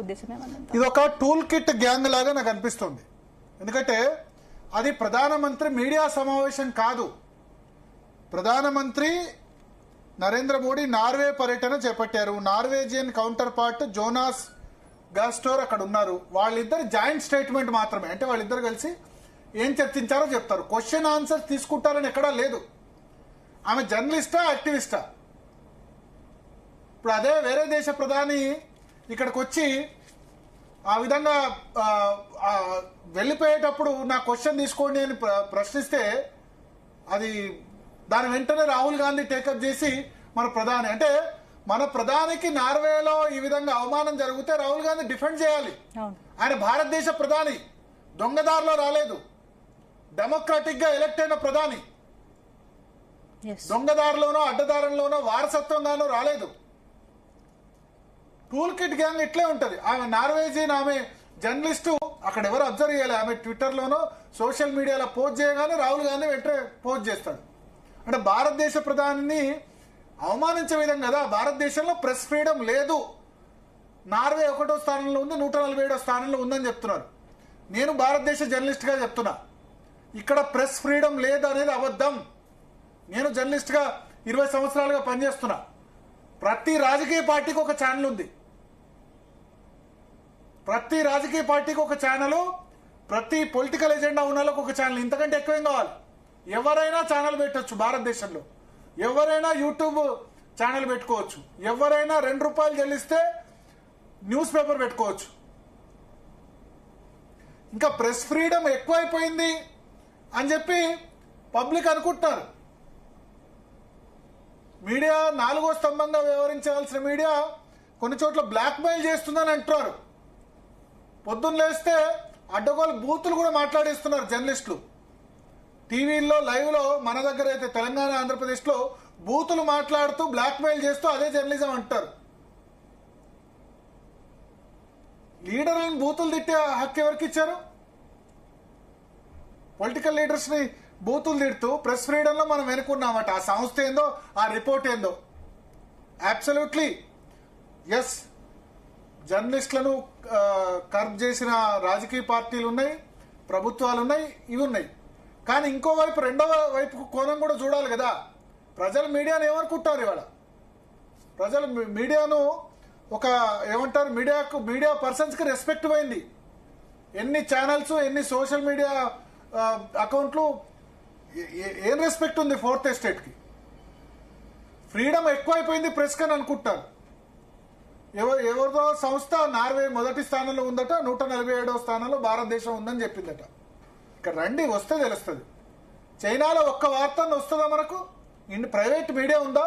ఉద్దేశం ఏమన్నా? ఇది ఒక టూల్ కిట్ గ్యాంగ్ లాగా నాకు అనిపిస్తుంది. ఎందుకంటే అది ప్రధానమంత్రి మీడియా సమావేశం కాదు. ప్రధానమంత్రి నరేంద్ర మోడీ నార్వే పర్యటన చేపట్టారు. నార్వేజియన్ కౌంటర్ పార్ట్ జోనాస్ గాస్టోర్ అక్కడ ఉన్నారు. వాళ్ళిద్దరు జాయింట్ స్టేట్మెంట్ మాత్రమే, అంటే వాళ్ళిద్దరు కలిసి ఏం చర్చించారో చెప్తారు. క్వశ్చన్ ఆన్సర్ తీసుకుంటారని ఎక్కడా లేదు. ఆమె జర్నలిస్టా యాక్టివిస్టా? ఇప్పుడు అదే వేరే దేశ ప్రధాని ఇక్కడికి వచ్చి ఆ విధంగా వెళ్ళిపోయేటప్పుడు నా క్వశ్చన్ తీసుకోండి అని ప్రశ్నిస్తే అది దాని వెంటనే రాహుల్ గాంధీ టేకప్ చేసి మన ప్రధాని, అంటే మన ప్రధానికి నార్వేలో ఈ విధంగా అవమానం జరిగితే రాహుల్ గాంధీ డిఫెండ్ చేయాలి. ఆయన భారతదేశ ప్రధాని, దొంగదారిలో రాలేదు, డెమోక్రాటిక్ గా ఎలక్ట్ అయిన ప్రధాని, దొంగదారిలోనో అడ్డదారుల్లోనో వారసత్వంగానో రాలేదు. టూల్ కిట్ గ్యాంగ్ ఇట్లే ఉంటది. ఆమె నార్వేజియన్, ఆమె జర్నలిస్టు, అక్కడ ఎవరు అబ్జర్వ్ చేయాలి, ఆమె ట్విట్టర్ లోనో సోషల్ మీడియాలో పోస్ట్ చేయగానే రాహుల్ గాంధీ వెంటనే పోస్ట్ చేస్తాడు. అంటే భారతదేశ ప్రధానిని అవమానించే విధంగా కదా. భారతదేశంలో ప్రెస్ ఫ్రీడమ్ లేదు. నార్వే 1వ స్థానంలో ఉంది, 147వ స్థానంలో ఉందని చెప్తున్నారు. నేను భారతదేశ జర్నలిస్ట్ గా చెప్తున్నా, ఇక్కడ ప్రెస్ ఫ్రీడమ్ లేదు అనేది అబద్ధం. నేను జర్నలిస్ట్ గా 20 సంవత్సరాలుగా పనిచేస్తున్నా. ప్రతి రాజకీయ పార్టీకి ఒక ఛానల్ ఉంది, ప్రతి రాజకీయ పార్టీకి ఒక ఛానల్, ప్రతి పొలిటికల్ ఎజెండా ఉన్న వాళ్ళకి ఒక ఛానల్. ఇంతకంటే ఎక్కువేం కావాలి? ఎవరైనా ఛానల్ పెట్టచ్చు భారతదేశంలో, ఎవరైనా యూట్యూబ్ ఛానల్ పెట్టుకోవచ్చు, ఎవరైనా 2 రూపాయలు చెల్లిస్తే న్యూస్ పేపర్ పెట్టుకోవచ్చు. ఇంకా ప్రెస్ ఫ్రీడమ్ ఎక్కువైపోయింది అని చెప్పి పబ్లిక్ అనుకుంటున్నారు. మీడియా 4వ స్తంభంగా వ్యవహరించాల్సిన మీడియా కొన్ని చోట్ల బ్లాక్ మెయిల్ చేస్తుందని అంటున్నారు. పొద్దున్న లేస్తే అడ్డగోలు బూతులు కూడా మాట్లాడేస్తున్నారు జర్నలిస్టులు. టీవీల్లో లైవ్ లో మన దగ్గర అయితే తెలంగాణ, ఆంధ్రప్రదేశ్ లో బూతులు మాట్లాడుతూ బ్లాక్ మెయిల్ చేస్తూ అదే జర్నలిజం అంటారు. లీడర్లను బూతులు తిట్టే హక్కు ఎవరికి ఇచ్చారు? పొలిటికల్ లీడర్స్ ని బూతులు తిడుతూ ప్రెస్ ఫ్రీడమ్ లో మనం వెనుకున్నామట. ఆ సంస్థ ఏందో, ఆ రిపోర్ట్ ఏందో. అబ్సల్యూట్లీ ఎస్, జర్నలిస్టులను కర్బ్ చేసిన రాజకీయ పార్టీలు ఉన్నాయి, ప్రభుత్వాలు ఉన్నాయి, ఇవి ఉన్నాయి. కానీ ఇంకోవైపు, రెండవ వైపు కోణం కూడా చూడాలి కదా. ప్రజలు మీడియాను ఏమనుకుంటారు? ఇవాళ ప్రజలు మీడియాను ఒక ఏమంటారు, మీడియా పర్సన్స్ కి రెస్పెక్ట్ పోయింది. ఎన్ని ఛానల్స్, ఎన్ని సోషల్ మీడియా అకౌంట్లు, ఏం రెస్పెక్ట్ ఉంది 4th ఎస్టేట్ కి? ఫ్రీడమ్ ఎక్కువైపోయింది ప్రెస్ కని అనుకుంటారు. ఎవరిదో సంస్థ నార్వే మొదటి స్థానంలో ఉందట, 147వ స్థానంలో భారతదేశం ఉందని చెప్పిందట. ఇక్కడ రండి, వస్తే తెలుస్తుంది. చైనాలో ఒక్క వార్త వస్తుందా మనకు? ప్రైవేట్ మీడియా ఉందా?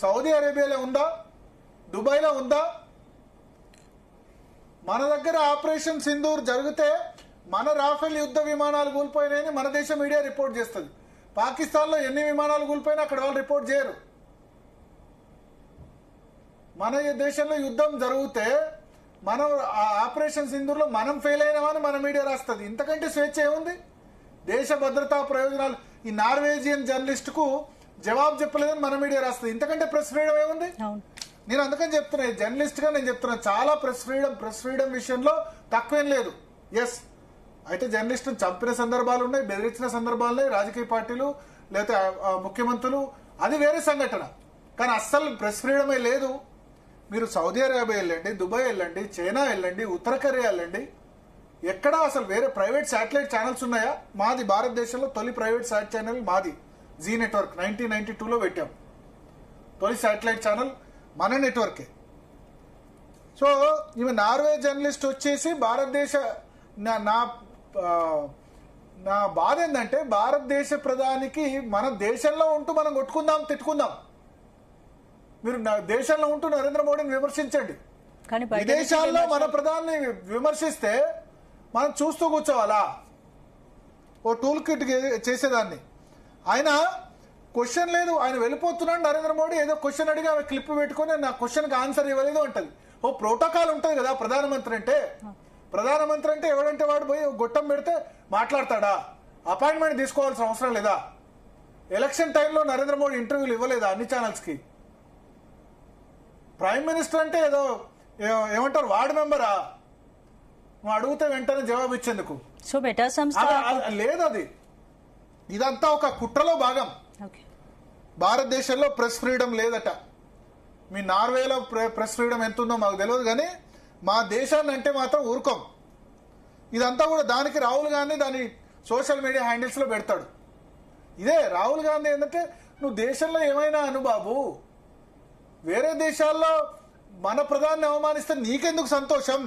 సౌదీ అరేబియాలో ఉందా? దుబాయ్లో ఉందా? మన దగ్గర ఆపరేషన్ సింధూర్ జరిగితే మన రాఫెల్ యుద్ధ విమానాలు కూలిపోయినాయని మన దేశ మీడియా రిపోర్ట్ చేస్తుంది. పాకిస్తాన్ లో ఎన్ని విమానాలు కూలిపోయినా అక్కడ వాళ్ళు రిపోర్ట్ చేయరు. మన దేశంలో యుద్ధం జరిగితే మనం ఆపరేషన్ సింధూర్ లో మనం ఫెయిల్ అయినామని మన మీడియా రాస్తుంది. ఇంతకంటే స్వేచ్ఛ ఏముంది? దేశ భద్రతా ప్రయోజనాలు ఈ నార్వేజియన్ జర్నలిస్ట్ కు జవాబు చెప్పలేదని మన మీడియా రాస్తుంది. ఇంతకంటే ప్రెస్ ఫ్రీడమ్ ఏముంది? నేను అందుకని చెప్తున్నా, జర్నలిస్ట్ గా నేను చెప్తున్నా, చాలా ప్రెస్ ఫ్రీడమ్ విషయంలో తక్కువేం లేదు. ఎస్, అయితే జర్నలిస్టును చంపిన సందర్భాలు ఉన్నాయి, బెదిరించిన సందర్భాలు ఉన్నాయి, రాజకీయ పార్టీలు లేకపోతే ముఖ్యమంత్రులు, అది వేరే సంఘటన. కానీ అస్సలు ప్రెస్ ఫ్రీడమే లేదు. మీరు సౌదీ అరేబియా వెళ్ళండి, దుబాయ్ వెళ్ళండి, చైనా వెళ్ళండి, ఉత్తర కొరియా వెళ్ళండి, ఎక్కడా అసలు వేరే ప్రైవేట్ శాటిలైట్ ఛానల్స్ ఉన్నాయా? మాది భారతదేశంలో తొలి ప్రైవేట్ శాటిలైట్ ఛానల్ మాది, జీ నెట్వర్క్ 1992లో పెట్టాం. తొలి శాటిలైట్ ఛానల్ మన నెట్వర్కే. సో ఈమె నార్వే జర్నలిస్ట్ వచ్చేసి భారతదేశ, నా బాధ ఏంటంటే భారతదేశ ప్రధానికి మన దేశంలో ఉంటూ మనం కొట్టుకుందాం, తిట్టుకుందాం. మీరు దేశంలో ఉంటూ నరేంద్ర మోడీని విమర్శించండి, విదేశాల్లో మన ప్రధాని విమర్శిస్తే మనం చూస్తూ కూర్చోవాలా? ఓ టూల్ కిట్ చేసేదాన్ని. ఆయన క్వశ్చన్ లేదు, ఆయన వెళ్ళిపోతున్నాడు. నరేంద్ర మోడీ ఏదో క్వశ్చన్ అడిగి ఆమె క్లిప్ పెట్టుకుని నా క్వశ్చన్కి ఆన్సర్ ఇవ్వలేదు అంటది. ఓ ప్రోటోకాల్ ఉంటుంది కదా ప్రధానమంత్రి అంటే. ప్రధానమంత్రి అంటే ఎవడంటే వాడు పోయి గొట్టం పెడితే మాట్లాడతాడా? అపాయింట్మెంట్ తీసుకోవాల్సిన అవసరం లేదా? ఎలక్షన్ టైంలో నరేంద్ర మోడీ ఇంటర్వ్యూలు ఇవ్వలేదా అన్ని ఛానల్స్ కి? ప్రైమ్ మినిస్టర్ అంటే ఏదో ఏమంటారు, వార్డు మెంబరా? నువ్వు అడిగితే వెంటనే జవాబు ఇచ్చేందుకు. సో మెటా సంస్థ లేదు, అది ఇదంతా ఒక కుట్రలో భాగం. భారతదేశంలో ప్రెస్ ఫ్రీడమ్ లేదట. మీ నార్వేలో ప్రెస్ ఫ్రీడమ్ ఎంత ఉందో మాకు తెలియదు, కానీ మా దేశాన్ని అంటే మాత్రం ఊరుకోం. ఇదంతా కూడా దానికి రాహుల్ గాంధీ దాని సోషల్ మీడియా హ్యాండిల్స్ లో పెడతాడు. ఇదే రాహుల్ గాంధీ ఏంటంటే, నువ్వు దేశంలో ఏమైనా అను బాబు, వేరే దేశాల్లో మన ప్రధాని అవమానిస్తే నీకెందుకు సంతోషం?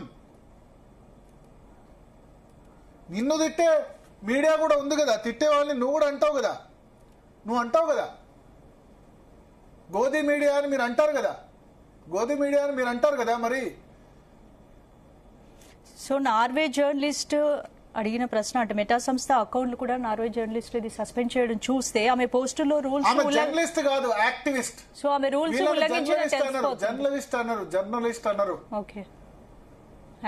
నిన్ను తిట్టే మీడియా కూడా ఉంది కదా, తిట్టే వాళ్ళని నువ్వు కూడా అంటావు కదా, నువ్వు అంటావు కదా, గోధి మీడియా అని మీరు అంటారు కదా, గోధి మీడియా అని మీరు అంటారు కదా. మరి సో నార్వే జర్నలిస్ట్ అడిగిన ప్రశ్న అంటే మెటా సంస్థ అకౌంట్లు కూడా నార్వే జర్నలిస్ట్ ఇది సస్పెండ్ చేయడం చూస్తే ఆమె పోస్టుల్లో రూల్స్ జర్నలిస్ట్ కాదు, యాక్టివిస్ట్. సో ఆమె రూల్స్ జర్నలిస్ట్ అన్నారు, జర్నలిస్ట్ అన్నారు. Okay,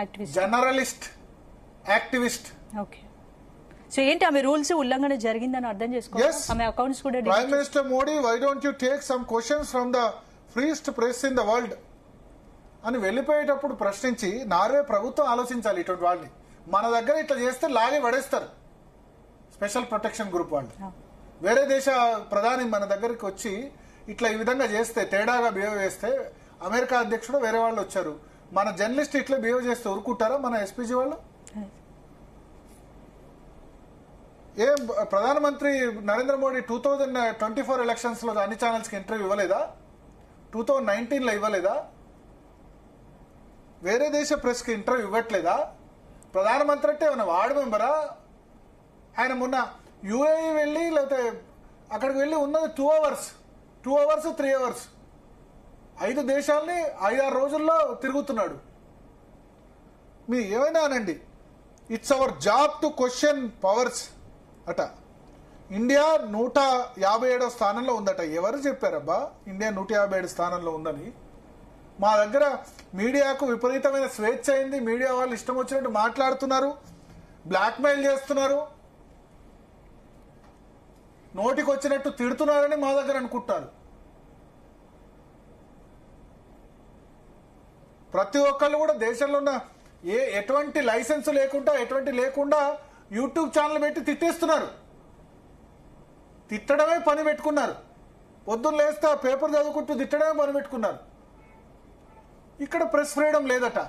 activist, journalist, activist. Okay, so ఏంటి ఆమె రూల్స్ ఉల్లంఘన జరిగిందని అర్థం చేసుకోవాలి. ఆమె అకౌంట్స్ కూడా prime minister Modi, why don't you take some questions from the freest press in the world అని వెళ్ళిపోయేటప్పుడు ప్రశ్నించి నార్వే ప్రభుత్వం ఆలోచించాలి. ఇటువంటి వాళ్ళని మన దగ్గర ఇట్లా చేస్తే లాగి పడేస్తారు స్పెషల్ ప్రొటెక్షన్ గ్రూప్ వాళ్ళు. వేరే దేశ ప్రధాని మన దగ్గరికి వచ్చి ఇట్లా ఈ విధంగా చేస్తే, తేడాగా బిహేవ్ చేస్తే, అమెరికా అధ్యక్షుడు వేరే వాళ్ళు వచ్చారు, మన జర్నలిస్ట్ ఇట్లా బిహేవ్ చేస్తే ఊరుకుంటారా మన ఎస్పీజీ వాళ్ళు? ఏం ప్రధానమంత్రి నరేంద్ర మోడీ 2024 ఎలక్షన్స్ లో అన్ని ఛానల్స్ కి ఇంటర్వ్యూ ఇవ్వలేదా? 2019 లో ఇవ్వలేదా? వేరే దేశ ప్రెస్ కి ఇంటర్వ్యూ ఇవ్వట్లేదా? ప్రధానమంత్రి అంటే ఏమన్నా వార్డు మెంబరా? ఆయన మొన్న యుఏఈ వెళ్ళి లేకపోతే అక్కడికి వెళ్ళి ఉన్నది 2 అవర్స్ 3 అవర్స్ 5 దేశాలని 5-6 రోజుల్లో తిరుగుతున్నాడు. మీ ఏమైనా అనండి, it's our job to question powers అట. ఇండియా 157వ స్థానంలో ఉందట. ఎవరు చెప్పారబ్బా ఇండియా 157 స్థానంలో ఉందని? మా దగ్గర మీడియాకు విపరీతమైన స్వేచ్ఛ అయింది. మీడియా వాళ్ళు ఇష్టం వచ్చినట్టు మాట్లాడుతున్నారు, బ్లాక్మెయిల్ చేస్తున్నారు, నోటికి వచ్చినట్టు తిడుతున్నారని మా దగ్గర అనుకుంటారు. ప్రతి ఒక్కళ్ళు కూడా దేశంలో ఉన్న ఎటువంటి లైసెన్స్ లేకుండా యూట్యూబ్ ఛానల్ పెట్టి తిట్టేస్తున్నారు. తిట్టడమే పని పెట్టుకున్నారు. పొద్దున్న లేస్తే ఆ పేపర్ చదువుకుంటూ తిట్టడమే పని పెట్టుకున్నారు. ఇక్కడ ప్రెస్ ఫ్రీడమ్ లేదట.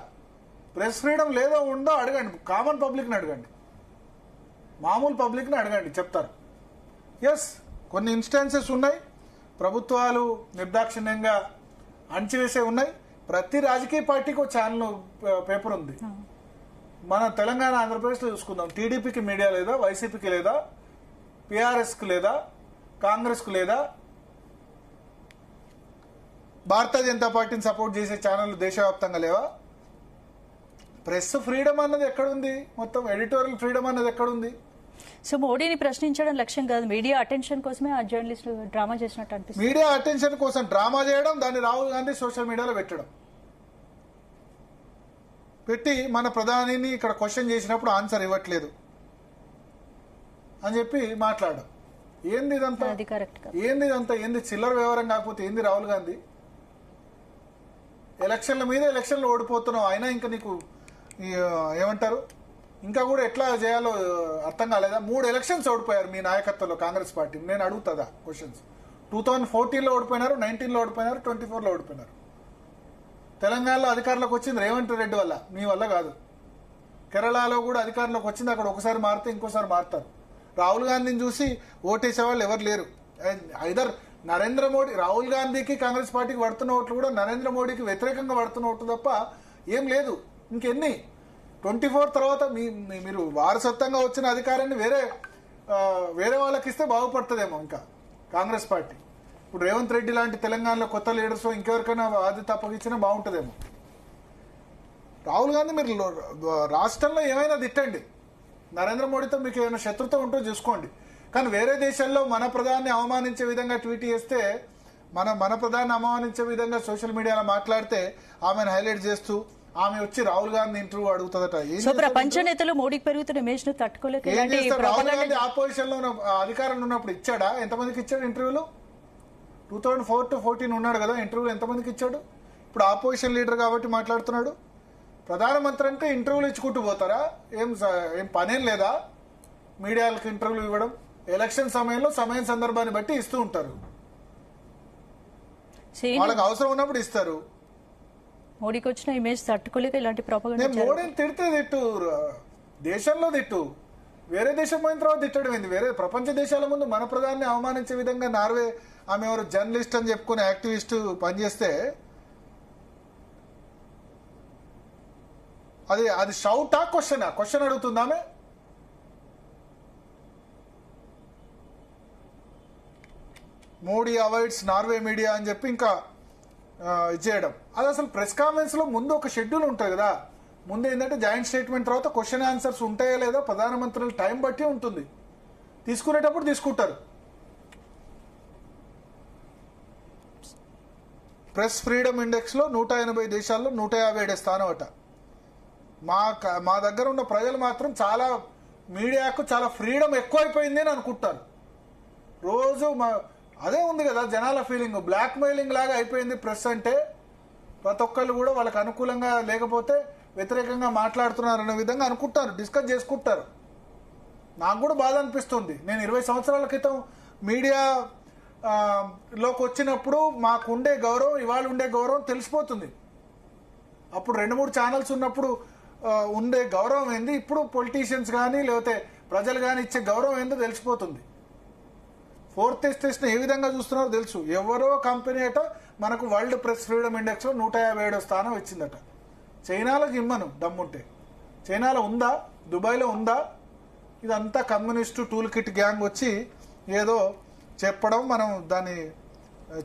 ప్రెస్ ఫ్రీడమ్ లేదో ఉందో అడగండి, కామన్ పబ్లిక్ని అడగండి, మామూలు పబ్లిక్ని అడగండి, చెప్తారు. ఎస్, కొన్ని ఇన్స్టాన్సెస్ ఉన్నాయి, ప్రభుత్వాలు నిర్దాక్షిణ్యంగా అణచివేసే ఉన్నాయి. ప్రతి రాజకీయ పార్టీకి ఒక ఛానల్ పేపర్ ఉంది. మన తెలంగాణ ఆంధ్రప్రదేశ్లో చూసుకుందాం, టీడీపీకి మీడియా లేదా, వైసీపీకి లేదా, పిఆర్ఎస్కి లేదా, కాంగ్రెస్కు లేదా, భారతీయ జనతా పార్టీని సపోర్ట్ చేసే ఛానల్ దేశవ్యాప్తంగా లేవా? ప్రెస్ ఫ్రీడమ్ అన్నది ఎక్కడుంది? మొత్తం ఎడిటోరియల్ ఫ్రీడమ్ అన్నది ఎక్కడుంది? సో మోడీని ప్రశ్నించడం లక్ష్యం కాదు, మీడియా అటెన్షన్ కోసమే ఆ జర్నలిస్టులు డ్రామా చేసినట్టు అనిపిస్తుంది. మీడియా అటెన్షన్ కోసం డ్రామా చేయడం, దాన్ని రాహుల్ గాంధీ సోషల్ మీడియాలో పెట్టి మన ప్రధానిని ఇక్కడ క్వశ్చన్ చేసినప్పుడు ఆన్సర్ ఇవ్వట్లేదు అని చెప్పి మాట్లాడడం. ఏంది ఇదంతా? ఏంది చిల్లర వ్యవహారం కాకపోతే ఏంది రాహుల్ గాంధీ? ఎలక్షన్ల మీద ఎలక్షన్లు ఓడిపోతున్నావు, అయినా ఇంకా నీకు ఏమంటారు, ఇంకా కూడా ఎట్లా చేయాలో అర్థం కాలేదా? 3 ఎలక్షన్స్ ఓడిపోయారు మీ నాయకత్వంలో కాంగ్రెస్ పార్టీ. నేను అడుగుతుందా క్వశ్చన్స్? 2014లో ఓడిపోయినారు, 19లో ఓడిపోయినారు, 24లో ఓడిపోయినారు. తెలంగాణలో అధికారంలోకి వచ్చింది రేవంత్ రెడ్డి వల్ల, మీ వల్ల కాదు. కేరళలో కూడా అధికారంలోకి వచ్చింది, అక్కడ ఒకసారి మారితే ఇంకోసారి మారుతారు. రాహుల్ గాంధీని చూసి ఓటేసే వాళ్ళు ఎవరు లేరు. ఐదర్ నరేంద్ర మోడీ, రాహుల్ గాంధీకి కాంగ్రెస్ పార్టీకి పడుతున్న ఓట్లు కూడా నరేంద్ర మోడీకి వ్యతిరేకంగా పడుతున్న ఓట్లు తప్ప ఏం లేదు. ఇంకెన్ని 24 తర్వాత మీరు వారసత్వంగా వచ్చిన అధికారాన్ని వేరే వాళ్ళకి ఇస్తే బాగుపడుతుందేమో ఇంకా కాంగ్రెస్ పార్టీ. ఇప్పుడు రేవంత్ రెడ్డి లాంటి తెలంగాణలో కొత్త లీడర్స్ ఇంకెవరికైనా బాధ్యత అప్పగించినా బాగుంటుందేమో. రాహుల్ గాంధీ మీరు రాష్ట్రంలో ఏమైనా తిట్టండి, నరేంద్ర మోడీతో మీకు ఏమైనా శత్రుత్వం ఉంటో చూసుకోండి, కానీ వేరే దేశాల్లో మన ప్రధాని అవమానించే విధంగా ట్వీట్ చేస్తే, మన ప్రధాని అవమానించే విధంగా సోషల్ మీడియాలో మాట్లాడితే ఆమెను హైలైట్ చేస్తూ ఆమె వచ్చి రాహుల్ గాంధీ ఇంటర్వ్యూ అడుగుతుందట. ప్రపంచ నేతలు మోడీకి పెరుగుతున్న ఇమేజ్ ను తట్టుకోలేక రాహుల్ గాంధీ ఆపోజిషన్ లో అధికారంలో ఉన్నప్పుడు ఇచ్చాడా? ఎంతమందికి ఇచ్చాడు ఇంటర్వ్యూలు? 2004 to 2014 ఉన్నాడు కదా, ఇంటర్వ్యూలు ఎంతమందికి ఇచ్చాడు? ఇప్పుడు ఆపోజిషన్ లీడర్ కాబట్టి మాట్లాడుతున్నాడు. ప్రధానమంత్రి అంటే ఇంటర్వ్యూలు ఇచ్చుకుంటూ పోతారా? ఏం పనేం లేదా మీడియాలకు ఇంటర్వ్యూలు ఇవ్వడం? ఎలక్షన్ సమయంలో సమయం సందర్భాన్ని బట్టి ఇస్తూ ఉంటారు, వాళ్ళకి అవసరం ఉన్నప్పుడు ఇస్తారు. మోడీకి వచ్చిన ఇమేజ్ తట్టుకోలేక ఇలాంటి ప్రాపగండా. మోడీని తిడితే తిట్టు, దేశంలో తిట్టు, వేరే దేశం పోయిన తర్వాత తిట్టడం ఏంది? వేరే ప్రపంచ దేశాల ముందు మన ప్రధాని అవమానించే విధంగా నార్వే ఆమె ఎవరు జర్నలిస్ట్ అని చెప్పుకునే యాక్టివిస్ట్ పనిచేస్తే అది షౌటా క్వశ్చన్ అడుగుతుందామే? మోడీ అవాయిడ్స్ నార్వే మీడియా అని చెప్పి ఇంకా చేయడం. అది అసలు ప్రెస్ కాన్ఫరెన్స్ లో ముందు ఒక షెడ్యూల్ ఉంటుంది కదా. ముందు ఏంటంటే జాయింట్ స్టేట్మెంట్ తర్వాత క్వశ్చన్ ఆన్సర్స్ ఉంటాయా లేదా ప్రధానమంత్రులు టైం బట్టి ఉంటుంది, తీసుకునేటప్పుడు తీసుకుంటారు. ప్రెస్ ఫ్రీడమ్ ఇండెక్స్ లో 180 దేశాల్లో 157 స్థానం అట. మా దగ్గర ఉన్న ప్రజలు మాత్రం చాలా మీడియాకు చాలా ఫ్రీడమ్ ఎక్కువైపోయింది అని అనుకుంటారు. రోజు అదే ఉంది కదా జనాల ఫీలింగ్, బ్లాక్ మెయిలింగ్ లాగా అయిపోయింది ప్రెస్ అంటే. ప్రతి ఒక్కళ్ళు కూడా వాళ్ళకి అనుకూలంగా లేకపోతే వ్యతిరేకంగా మాట్లాడుతున్నారు అనే విధంగా అనుకుంటారు, డిస్కస్ చేసుకుంటారు. నాకు కూడా బాధ అనిపిస్తుంది. నేను 20 సంవత్సరాల క్రితం మీడియా లోకి వచ్చినప్పుడు మాకు ఉండే గౌరవం ఇవాళ ఉండే గౌరవం తెలిసిపోతుంది. అప్పుడు 2-3 ఛానల్స్ ఉన్నప్పుడు ఉండే గౌరవం ఏంది, ఇప్పుడు పొలిటీషియన్స్ కానీ లేకపోతే ప్రజలు కానీ ఇచ్చే గౌరవం ఏందో తెలిసిపోతుంది. 4th ఎస్టేషన్ ఏ విధంగా చూస్తున్నారో తెలుసు. ఎవరో కంపెనీ అట మనకు వరల్డ్ ప్రెస్ ఫ్రీడమ్ ఇండెక్స్ లో 157 స్థానం వచ్చిందట. చైనాలో ఇమ్మను దమ్ముంటే. చైనాలో ఉందా? దుబాయ్లో ఉందా? ఇదంతా కమ్యూనిస్టు టూల్ కిట్ గ్యాంగ్ వచ్చి ఏదో చెప్పడం, మనం దాన్ని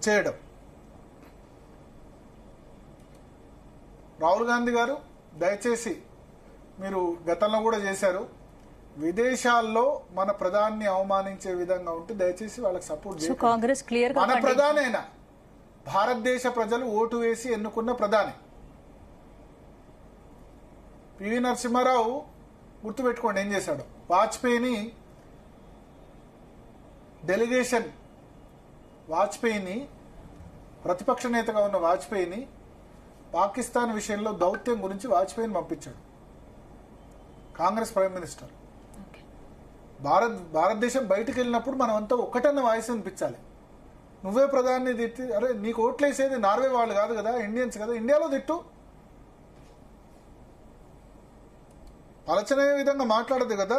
చేయడం. రాహుల్ గాంధీ గారు దయచేసి, మీరు గతంలో కూడా చేశారు, విదేశాల్లో మన ప్రధాని అవమానించే విధంగా ఉంటే దయచేసి వాళ్ళకి సపోర్ట్ చేయండి. కాంగ్రెస్ క్లియర్ గా మన ప్రధాని అయినా భారతదేశ ప్రజలు ఓటు వేసి ఎన్నుకున్న ప్రధాని పివి నరసింహారావు గుర్తుపెట్టుకోండి ఏం చేశాడు. వాజ్పేయిని ప్రతిపక్ష నేతగా ఉన్న వాజ్పేయిని పాకిస్తాన్ విషయంలో దౌత్యం గురించి వాజ్పేయిని పంపించాడు కాంగ్రెస్ ప్రైమ్ మినిస్టర్. భారతదేశం బయటకు వెళ్ళినప్పుడు మనం అంతా ఒక్కటన్న వాయిస్ అనిపించాలి. నువ్వే ప్రధాని తిట్టి, అరే నీకు ఓట్లేసేది నార్వే వాళ్ళు కాదు కదా, ఇండియన్స్ కదా, ఇండియాలో తిట్టు. పలచనే విధంగా మాట్లాడదు కదా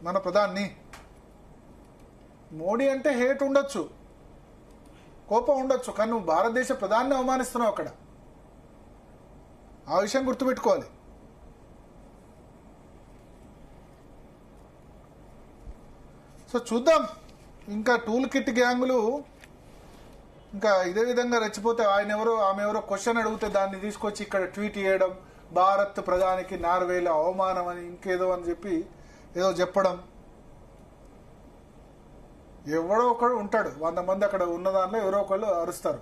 మన ప్రధాని. మోడీ అంటే హేట్ ఉండొచ్చు, కోపం ఉండొచ్చు, కానీ నువ్వు భారతదేశ ప్రధాని అవమానిస్తున్నావు అక్కడ. ఆ విషయం గుర్తుపెట్టుకోవాలి. సో చూద్దాం, ఇంకా టూల్ కిట్ గ్యాంగులు ఇంకా ఇదే విధంగా రెచ్చిపోతే ఆమె ఎవరో క్వశ్చన్ అడిగితే దాన్ని తీసుకొచ్చి ఇక్కడ ట్వీట్ చేయడం, భారత్ ప్రధానికి నార్వేలో అవమానం అని ఇంకేదో అని చెప్పి ఏదో చెప్పడం. ఎవడో ఒకడు ఉంటాడు, 100 మంది అక్కడ ఉన్న దానిలో ఎవరో ఒకళ్ళు అరుస్తారు.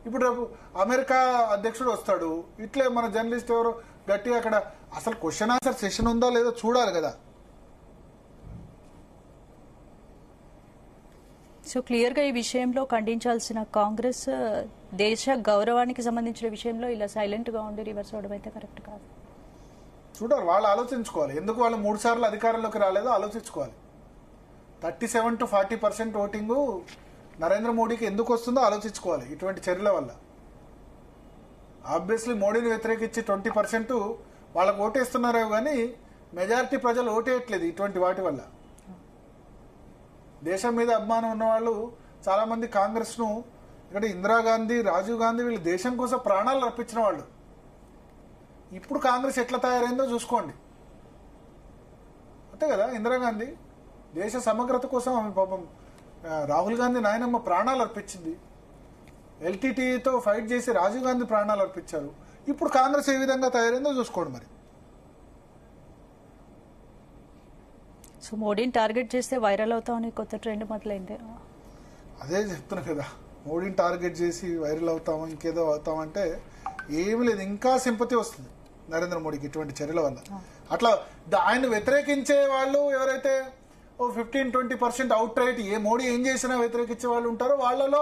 ఇప్పుడు రేపు అమెరికా అధ్యక్షుడు వస్తాడు, ఇట్లే మన జర్నలిస్ట్ ఎవరో గట్టిగా అక్కడ అసలు క్వశ్చన్ ఆన్సర్ సెషన్ ఉందో లేదో చూడాలి కదా. సో క్లియర్ గా ఈ విషయంలో ఖండించాల్సిన కాంగ్రెస్ దేశ గౌరవానికి సంబంధించిన విషయంలో ఇలా సైలెంట్ గా ఉండి రివర్స్ అవడం అయితే కరెక్ట్ కాదు. చూడాలి, వాళ్ళు ఆలోచించుకోవాలి. ఎందుకు వాళ్ళు 3 సార్లు అధికారంలోకి రాలేదో ఆలోచించుకోవాలి. 37 to 40% ఓటింగ్ నరేంద్ర మోడీకి ఎందుకు వస్తుందో ఆలోచించుకోవాలి ఇటువంటి చర్యల వల్ల. ఆబ్వియస్లీ మోడీని వ్యతిరేకించి 20% వాళ్ళకు ఓటేస్తున్నారేమో కానీ మెజారిటీ ప్రజలు ఓటేయట్లేదు ఇటువంటి వాటి వల్ల. దేశం మీద అభిమానం ఉన్నవాళ్ళు చాలా మంది కాంగ్రెస్ ను, ఇక్కడ ఇందిరాగాంధీ, రాజీవ్ గాంధీ వీళ్ళు దేశం కోసం ప్రాణాలు రప్పించిన వాళ్ళు. ఇప్పుడు కాంగ్రెస్ ఎట్లా తయారైందో చూసుకోండి. అంతే కదా, ఇందిరాగాంధీ దేశ సమగ్రత కోసం ఆమె పాపం, రాహుల్ గాంధీ నాయనమ్మ ప్రాణాలు అర్పించింది. ఎల్టీటీతో ఫైట్ చేసి రాజీవ్ గాంధీ ప్రాణాలు అర్పించారు. ఇప్పుడు కాంగ్రెస్ ఏ విధంగా తయారైందో చూసుకోండి మరి. సో మోడీని టార్గెట్ చేస్తే వైరల్ అవుతామని కొత్త ట్రెండ్ మొదలైంది. అదే చెప్తున్నా కదా, మోడీని టార్గెట్ చేసి వైరల్ అవుతాము ఇంకేదో అవుతామంటే ఏమి లేదు, ఇంకా సింపతి వస్తుంది నరేంద్ర మోడీకి ఇటువంటి చర్యల వల్ల. అట్లా ఆయన వ్యతిరేకించే వాళ్ళు ఎవరైతే 15-20% అవుట్ రైట్ ఏ మోడీ ఏం చేసినా వ్యతిరేకించే వాళ్ళు ఉంటారో వాళ్ళలో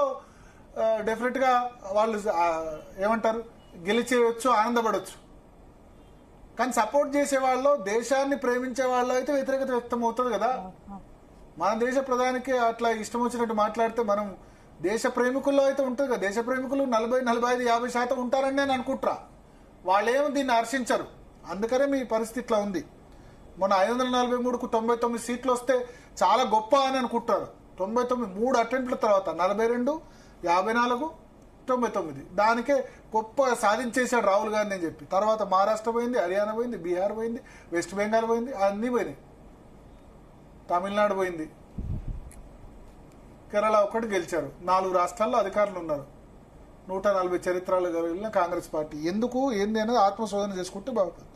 డెఫినెట్ గా వాళ్ళు ఏమంటారు గెలిచేయచ్చు, ఆనందపడవచ్చు. కానీ సపోర్ట్ చేసే వాళ్ళు, దేశాన్ని ప్రేమించే వాళ్ళు అయితే వ్యతిరేకత వ్యక్తం అవుతుంది కదా. మన దేశ ప్రధానికి అట్లా ఇష్టం వచ్చినట్టు మాట్లాడితే మనం దేశ ప్రేమికుల్లో అయితే ఉంటుంది కదా. దేశ ప్రేమికులు 40-45-50% ఉంటారని నేను అనుకుంటా. వాళ్ళేమో దీన్ని హర్షించరు. అందుకనే మీ పరిస్థితి ఇట్లా ఉంది. మన 543కు 99 సీట్లు వస్తే చాలా గొప్ప అని అనుకుంటారు. 99 3 అటెంప్ట్ల తర్వాత 42, 54, 99 దానికే గొప్ప సాధించేశాడు రాహుల్ గాంధీ అని చెప్పి. తర్వాత మహారాష్ట్ర పోయింది, హర్యానా పోయింది, బీహార్ పోయింది, వెస్ట్ బెంగాల్ పోయింది, అన్నీ పోయినాయి. తమిళనాడు పోయింది, కేరళ ఒక్కటి గెలిచారు. 4 రాష్ట్రాల్లో అధికారులు ఉన్నారు. 140 చరిత్రలు కలిగిన కాంగ్రెస్ పార్టీ ఎందుకు ఏంది అనేది ఆత్మశోధన చేసుకుంటే బాగుంటుంది.